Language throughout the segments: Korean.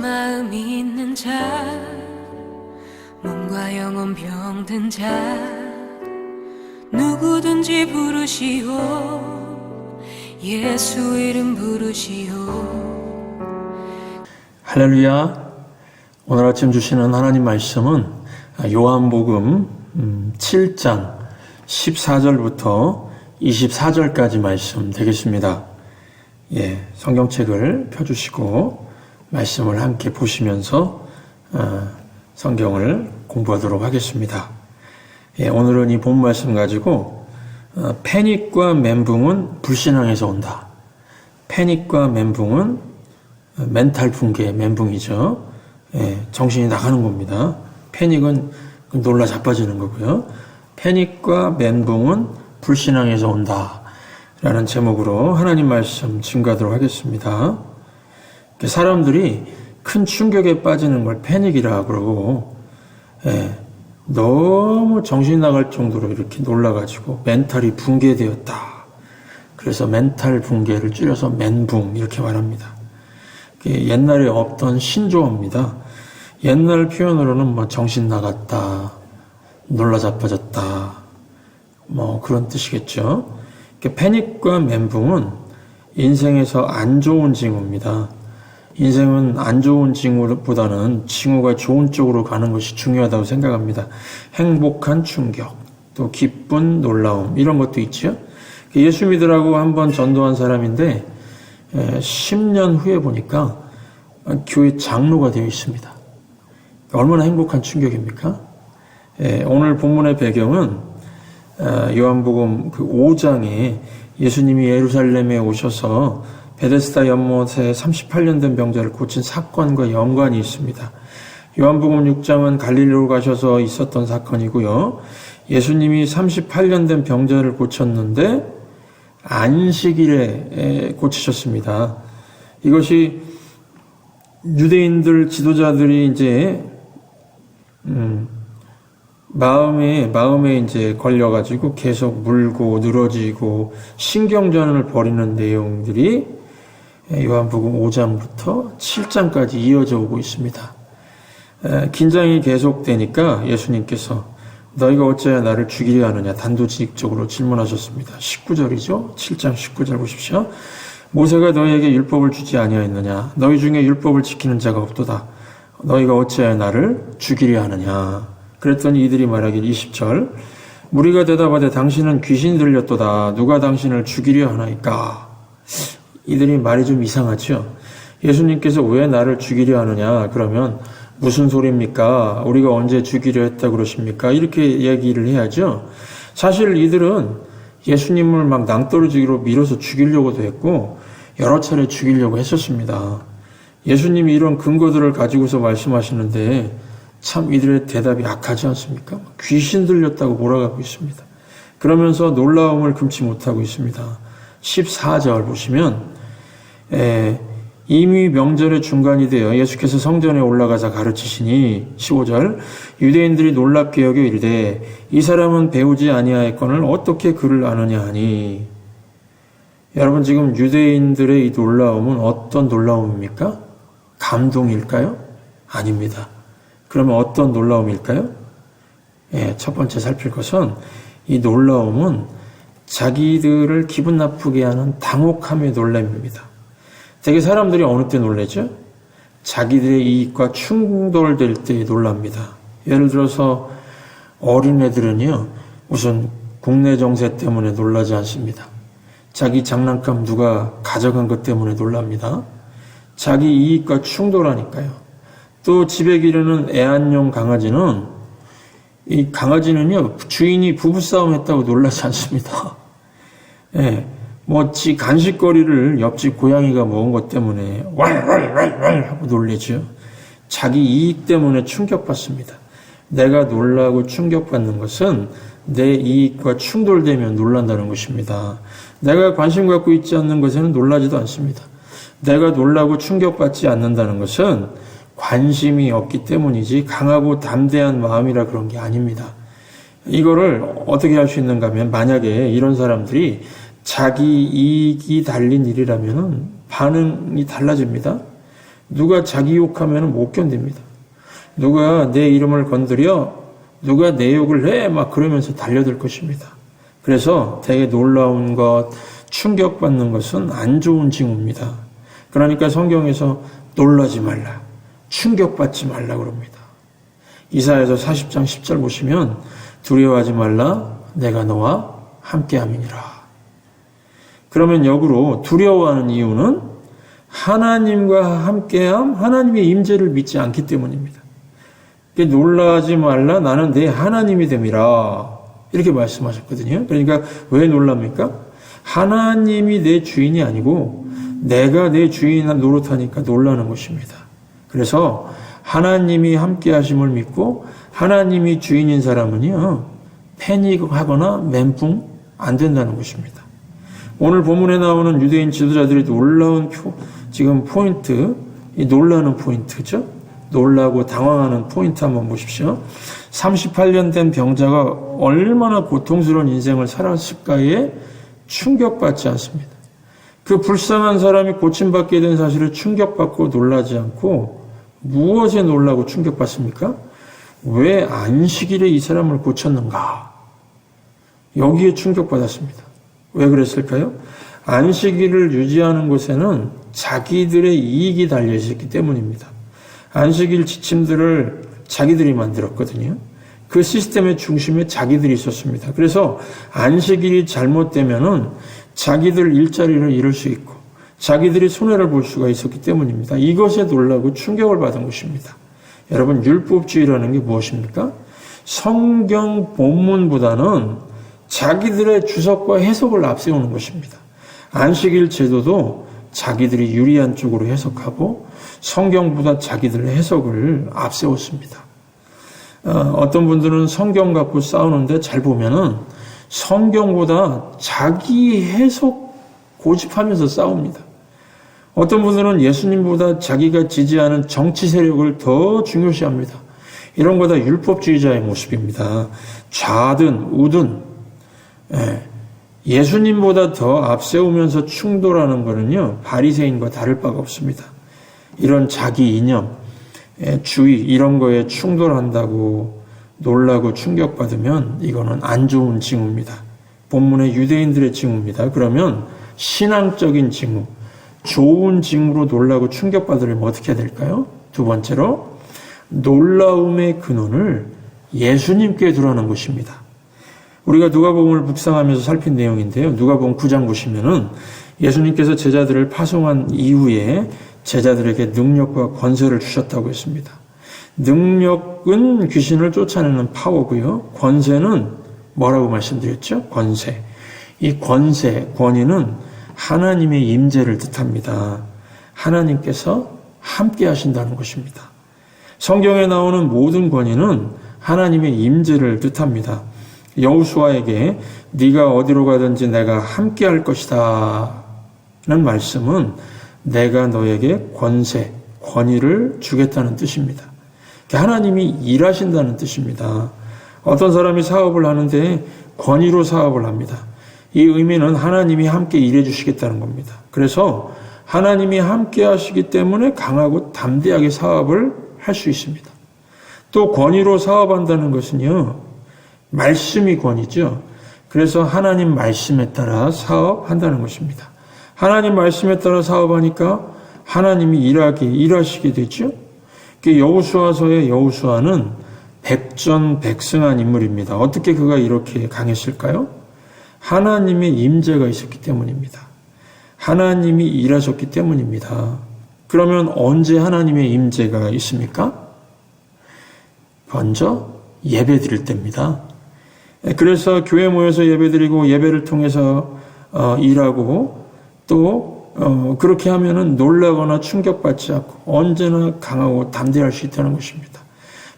마음이 있는 자, 몸과 영혼 병든 자, 누구든지 부르시오. 예수 이름 부르시오. 할렐루야. 오늘 아침 주시는 하나님 말씀은 요한복음 7장 14절부터 24절까지 말씀 되겠습니다. 성경책을 펴주시고 말씀을 함께 보시면서 성경을 공부하도록 하겠습니다. 오늘은 이 본 말씀 가지고 패닉과 멘붕은 불신앙에서 온다. 패닉과 멘붕은 멘탈 붕괴, 멘붕이죠. 정신이 나가는 겁니다. 패닉은 놀라 자빠지는 거고요. 패닉과 멘붕은 불신앙에서 온다. 라는 제목으로 하나님 말씀 증거하도록 하겠습니다. 사람들이 큰 충격에 빠지는 걸 패닉이라 그러고, 너무 정신이 나갈 정도로 이렇게 놀라가지고 멘탈이 붕괴되었다. 그래서 멘탈 붕괴를 줄여서 멘붕 이렇게 말합니다. 옛날에 없던 신조어입니다. 옛날 표현으로는 정신 나갔다, 놀라 자빠졌다, 그런 뜻이겠죠. 패닉과 멘붕은 인생에서 안 좋은 징후입니다. 인생은 안 좋은 징후보다는 징후가 좋은 쪽으로 가는 것이 중요하다고 생각합니다. 행복한 충격, 또 기쁜 놀라움, 이런 것도 있죠. 예수 믿으라고 한번 전도한 사람인데 10년 후에 보니까 교회 장로가 되어 있습니다. 얼마나 행복한 충격입니까? 오늘 본문의 배경은 요한복음 5장에 예수님이 예루살렘에 오셔서 베데스다 연못에 38년 된 병자를 고친 사건과 연관이 있습니다. 요한복음 6장은 갈릴리로 가셔서 있었던 사건이고요. 예수님이 38년 된 병자를 고쳤는데 안식일에 고치셨습니다. 이것이 유대인들 지도자들이 이제 마음에 이제 걸려가지고 계속 물고 늘어지고 신경전을 벌이는 내용들이 요한복음 5장부터 7장까지 이어져 오고 있습니다. 긴장이 계속되니까 예수님께서 너희가 어찌하여 나를 죽이려 하느냐 단도직입적으로 질문하셨습니다. 19절이죠. 7장 19절 보십시오. 모세가 너희에게 율법을 주지 아니하였느냐 너희 중에 율법을 지키는 자가 없도다. 너희가 어찌하여 나를 죽이려 하느냐. 그랬더니 이들이 말하길 20절 무리가 대답하되 당신은 귀신이 들렸도다. 누가 당신을 죽이려 하나이까. 이들이 말이 좀 이상하죠. 예수님께서 왜 나를 죽이려 하느냐 그러면 무슨 소리입니까? 우리가 언제 죽이려 했다 그러십니까? 이렇게 얘기를 해야죠. 사실 이들은 예수님을 막 낭떠러지로 밀어서 죽이려고도 했고 여러 차례 죽이려고 했었습니다. 예수님이 이런 근거들을 가지고서 말씀하시는데 참 이들의 대답이 악하지 않습니까? 귀신 들렸다고 몰아가고 있습니다. 그러면서 놀라움을 금치 못하고 있습니다. 14절 보시면 이미 명절의 중간이 되어 예수께서 성전에 올라가서 가르치시니 15절 유대인들이 놀랍게 여겨 이르되 이 사람은 배우지 아니하였거늘 어떻게 그를 아느냐 하니. 여러분 지금 유대인들의 이 놀라움은 어떤 놀라움입니까? 감동일까요? 아닙니다. 그러면 어떤 놀라움일까요? 첫 번째 살필 것은 이 놀라움은 자기들을 기분 나쁘게 하는 당혹함의 놀람입니다. 되게 사람들이 어느 때 놀라죠? 자기들의 이익과 충돌될 때 놀랍니다. 예를 들어서 어린애들은요, 무슨 국내 정세 때문에 놀라지 않습니다. 자기 장난감 누가 가져간 것 때문에 놀랍니다. 자기 이익과 충돌하니까요. 또 집에 기르는 애완용 강아지는 이 강아지는요 주인이 부부싸움 했다고 놀라지 않습니다. 지 간식거리를 옆집 고양이가 먹은 것 때문에 왈왈왈왈 하고 놀래죠. 자기 이익 때문에 충격받습니다. 내가 놀라고 충격받는 것은 내 이익과 충돌되면 놀란다는 것입니다. 내가 관심 갖고 있지 않는 것에는 놀라지도 않습니다. 내가 놀라고 충격받지 않는다는 것은 관심이 없기 때문이지 강하고 담대한 마음이라 그런 게 아닙니다. 이거를 어떻게 할 수 있는가 하면 만약에 이런 사람들이 자기 이익이 달린 일이라면 반응이 달라집니다. 누가 자기 욕하면 못 견딥니다. 누가 내 이름을 건드려, 누가 내 욕을 해, 막 그러면서 달려들 것입니다. 그래서 되게 놀라운 것, 충격받는 것은 안 좋은 징후입니다. 그러니까 성경에서 놀라지 말라, 충격받지 말라 그럽니다. 이사야서 40장 10절 보시면 두려워하지 말라, 내가 너와 함께함이니라. 그러면 역으로 두려워하는 이유는 하나님과 함께함, 하나님의 임재를 믿지 않기 때문입니다. 놀라지 말라, 나는 내 하나님이 됨이라 이렇게 말씀하셨거든요. 그러니까 왜 놀랍니까? 하나님이 내 주인이 아니고 내가 내 주인 노릇하니까 놀라는 것입니다. 그래서 하나님이 함께 하심을 믿고 하나님이 주인인 사람은요, 패닉하거나 멘붕 안 된다는 것입니다. 오늘 본문에 나오는 유대인 지도자들이 놀라운 지금 포인트, 이 놀라는 포인트죠. 놀라고 당황하는 포인트 한번 보십시오. 38년 된 병자가 얼마나 고통스러운 인생을 살았을까에 충격받지 않습니다. 그 불쌍한 사람이 고침받게 된 사실을 충격받고 놀라지 않고 무엇에 놀라고 충격받습니까? 왜 안식일에 이 사람을 고쳤는가? 여기에 충격받았습니다. 왜 그랬을까요? 안식일을 유지하는 곳에는 자기들의 이익이 달려 있었기 때문입니다. 안식일 지침들을 자기들이 만들었거든요. 그 시스템의 중심에 자기들이 있었습니다. 그래서 안식일이 잘못되면은 자기들 일자리를 잃을 수 있고 자기들이 손해를 볼 수가 있었기 때문입니다. 이것에 놀라고 충격을 받은 것입니다. 여러분, 율법주의라는 게 무엇입니까? 성경 본문보다는 자기들의 주석과 해석을 앞세우는 것입니다. 안식일 제도도 자기들이 유리한 쪽으로 해석하고 성경보다 자기들의 해석을 앞세웠습니다. 어떤 분들은 성경 갖고 싸우는데 잘 보면은 성경보다 자기 해석 고집하면서 싸웁니다. 어떤 분들은 예수님보다 자기가 지지하는 정치 세력을 더 중요시합니다. 이런 거 다 율법주의자의 모습입니다. 좌든 우든 예수님보다 더 앞세우면서 충돌하는 것은요, 바리새인과 다를 바가 없습니다. 이런 자기 이념, 주의 이런 거에 충돌한다고 놀라고 충격받으면 이거는 안 좋은 징후입니다. 본문의 유대인들의 징후입니다. 그러면 신앙적인 징후, 좋은 징후로 놀라고 충격받으려면 어떻게 해야 될까요? 두 번째로 놀라움의 근원을 예수님께 두라는 것입니다. 우리가 누가복음을 묵상하면서 살핀 내용인데요. 누가복음 9장 보시면은 예수님께서 제자들을 파송한 이후에 제자들에게 능력과 권세를 주셨다고 했습니다. 능력은 귀신을 쫓아내는 파워고요. 권세는 뭐라고 말씀드렸죠? 권세. 이 권세, 권위는 하나님의 임재를 뜻합니다. 하나님께서 함께 하신다는 것입니다. 성경에 나오는 모든 권위는 하나님의 임재를 뜻합니다. 여호수아에게 네가 어디로 가든지 내가 함께 할 것이다 라는 말씀은 내가 너에게 권세, 권위를 주겠다는 뜻입니다. 하나님이 일하신다는 뜻입니다. 어떤 사람이 사업을 하는데 권위로 사업을 합니다. 이 의미는 하나님이 함께 일해 주시겠다는 겁니다. 그래서 하나님이 함께 하시기 때문에 강하고 담대하게 사업을 할 수 있습니다. 또 권위로 사업한다는 것은요, 말씀이 권위죠. 그래서 하나님 말씀에 따라 사업한다는 것입니다. 하나님 말씀에 따라 사업하니까 하나님이 일하시게 되죠. 여호수아서의 여호수아는 백전백승한 인물입니다. 어떻게 그가 이렇게 강했을까요? 하나님의 임재가 있었기 때문입니다. 하나님이 일하셨기 때문입니다. 그러면 언제 하나님의 임재가 있습니까? 먼저 예배 드릴 때입니다. 그래서 교회 모여서 예배 드리고 예배를 통해서 일하고 또 그렇게 하면은 놀라거나 충격받지 않고 언제나 강하고 담대할 수 있다는 것입니다.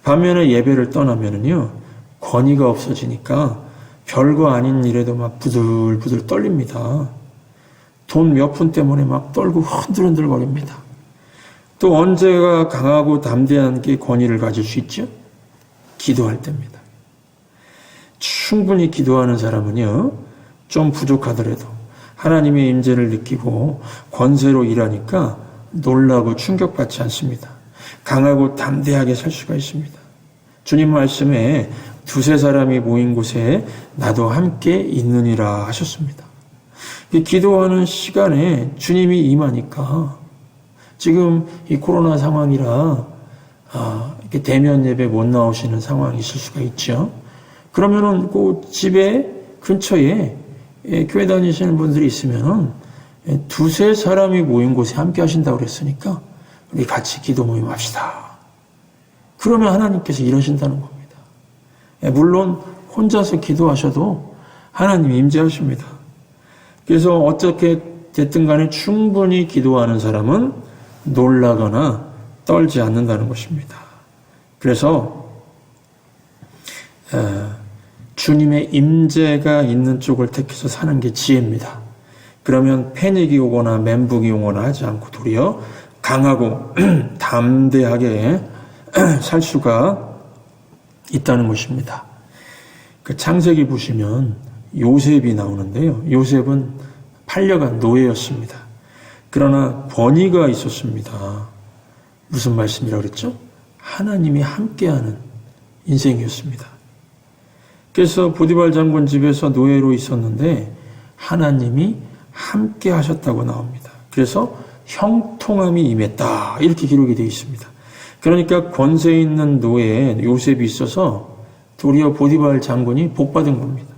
반면에 예배를 떠나면은요, 권위가 없어지니까 별거 아닌 일에도 막 부들부들 떨립니다. 돈 몇 푼 때문에 막 떨고 흔들흔들거립니다. 또 언제가 강하고 담대한 게 권위를 가질 수 있죠? 기도할 때입니다. 충분히 기도하는 사람은요, 좀 부족하더라도 하나님의 임재를 느끼고 권세로 일하니까 놀라고 충격받지 않습니다. 강하고 담대하게 살 수가 있습니다. 주님 말씀에 두세 사람이 모인 곳에 나도 함께 있느니라 하셨습니다. 기도하는 시간에 주님이 임하니까 지금 이 코로나 상황이라 이렇게 대면 예배 못 나오시는 상황이 있을 수가 있죠. 그러면은 그 집에 근처에 교회 다니시는 분들이 있으면은 두세 사람이 모인 곳에 함께 하신다고 그랬으니까 우리 같이 기도 모임 합시다. 그러면 하나님께서 이러신다는 겁니다. 물론 혼자서 기도하셔도 하나님 임재하십니다. 그래서 어떻게 됐든 간에 충분히 기도하는 사람은 놀라거나 떨지 않는다는 것입니다. 그래서 주님의 임재가 있는 쪽을 택해서 사는 게 지혜입니다. 그러면 패닉이 오거나 멘붕이 오거나 하지 않고 도리어 강하고 담대하게 살 수가 있다는 것입니다. 그 창세기 보시면 요셉이 나오는데요. 요셉은 팔려간 노예였습니다. 그러나 권위가 있었습니다. 무슨 말씀이라고 그랬죠? 하나님이 함께하는 인생이었습니다. 그래서 보디발 장군 집에서 노예로 있었는데 하나님이 함께 하셨다고 나옵니다. 그래서 형통함이 임했다 이렇게 기록이 되어 있습니다. 그러니까 권세 있는 노예에 요셉이 있어서 도리어 보디발 장군이 복받은 겁니다.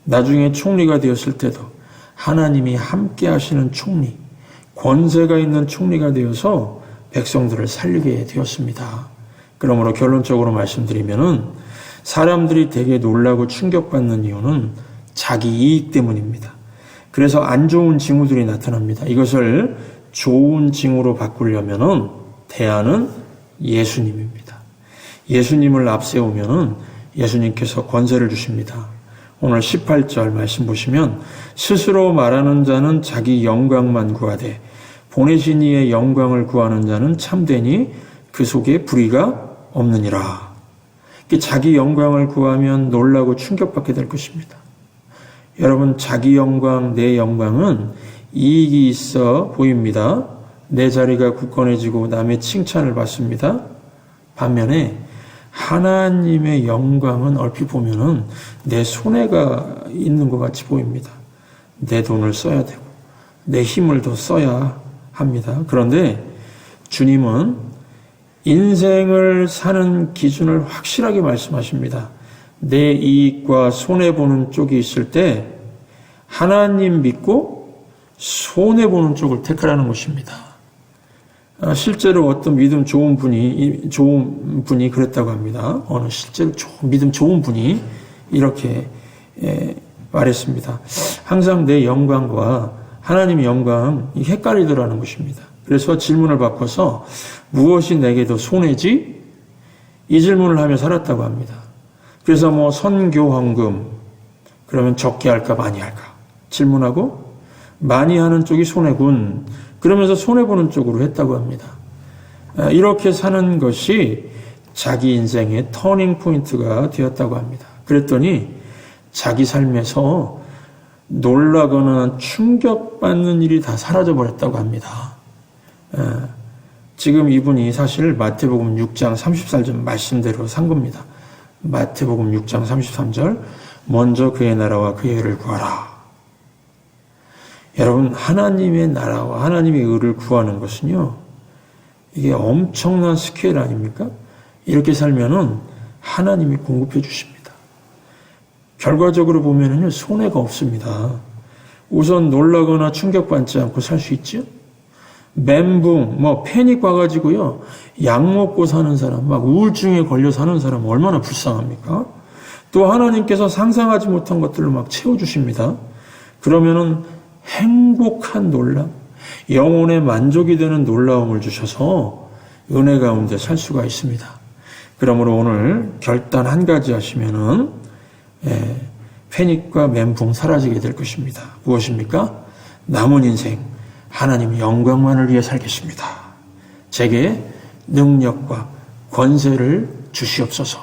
나중에 총리가 되었을 때도 하나님이 함께 하시는 총리, 권세가 있는 총리가 되어서 백성들을 살리게 되었습니다. 그러므로 결론적으로 말씀드리면은 사람들이 되게 놀라고 충격받는 이유는 자기 이익 때문입니다. 그래서 안 좋은 징후들이 나타납니다. 이것을 좋은 징후로 바꾸려면은 대안은 예수님입니다. 예수님을 앞세우면은 예수님께서 권세를 주십니다. 오늘 18절 말씀 보시면 스스로 말하는 자는 자기 영광만 구하되 보내신 이의 영광을 구하는 자는 참되니 그 속에 불의가 없느니라. 자기 영광을 구하면 놀라고 충격받게 될 것입니다. 여러분, 자기 영광, 내 영광은 이익이 있어 보입니다. 내 자리가 굳건해지고 남의 칭찬을 받습니다. 반면에 하나님의 영광은 얼핏 보면은 내 손해가 있는 것 같이 보입니다. 내 돈을 써야 되고 내 힘을 더 써야 합니다. 그런데 주님은 인생을 사는 기준을 확실하게 말씀하십니다. 내 이익과 손해보는 쪽이 있을 때 하나님 믿고 손해보는 쪽을 택하라는 것입니다. 실제로 어떤 좋은 분이 그랬다고 합니다. 실제로 믿음 좋은 분이 이렇게 말했습니다. 항상 내 영광과 하나님의 영광이 헷갈리더라는 것입니다. 그래서 질문을 바꿔서 무엇이 내게 더 손해지? 이 질문을 하며 살았다고 합니다. 그래서 선교 헌금 그러면 적게 할까 많이 할까 질문하고 많이 하는 쪽이 손해군 그러면서 손해보는 쪽으로 했다고 합니다. 이렇게 사는 것이 자기 인생의 터닝 포인트가 되었다고 합니다. 그랬더니 자기 삶에서 놀라거나 충격받는 일이 다 사라져버렸다고 합니다. 지금 이분이 사실 마태복음 6장 34절 말씀대로 산 겁니다. 마태복음 6장 33절 먼저 그의 나라와 그의 의를 구하라. 여러분, 하나님의 나라와 하나님의 의를 구하는 것은요, 이게 엄청난 스케일 아닙니까? 이렇게 살면은 하나님이 공급해 주십니다. 결과적으로 보면은요, 손해가 없습니다. 우선 놀라거나 충격받지 않고 살 수 있죠? 멘붕, 패닉 와가지고요, 약 먹고 사는 사람, 우울증에 걸려 사는 사람 얼마나 불쌍합니까? 또 하나님께서 상상하지 못한 것들을 채워주십니다. 그러면은 행복한 놀람, 영혼의 만족이 되는 놀라움을 주셔서 은혜 가운데 살 수가 있습니다. 그러므로 오늘 결단 한 가지 하시면은 패닉과 멘붕 사라지게 될 것입니다. 무엇입니까? 남은 인생 하나님의 영광만을 위해 살겠습니다. 제게 능력과 권세를 주시옵소서.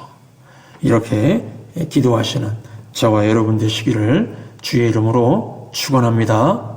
이렇게 기도하시는 저와 여러분 되시기를 주의 이름으로 축원합니다.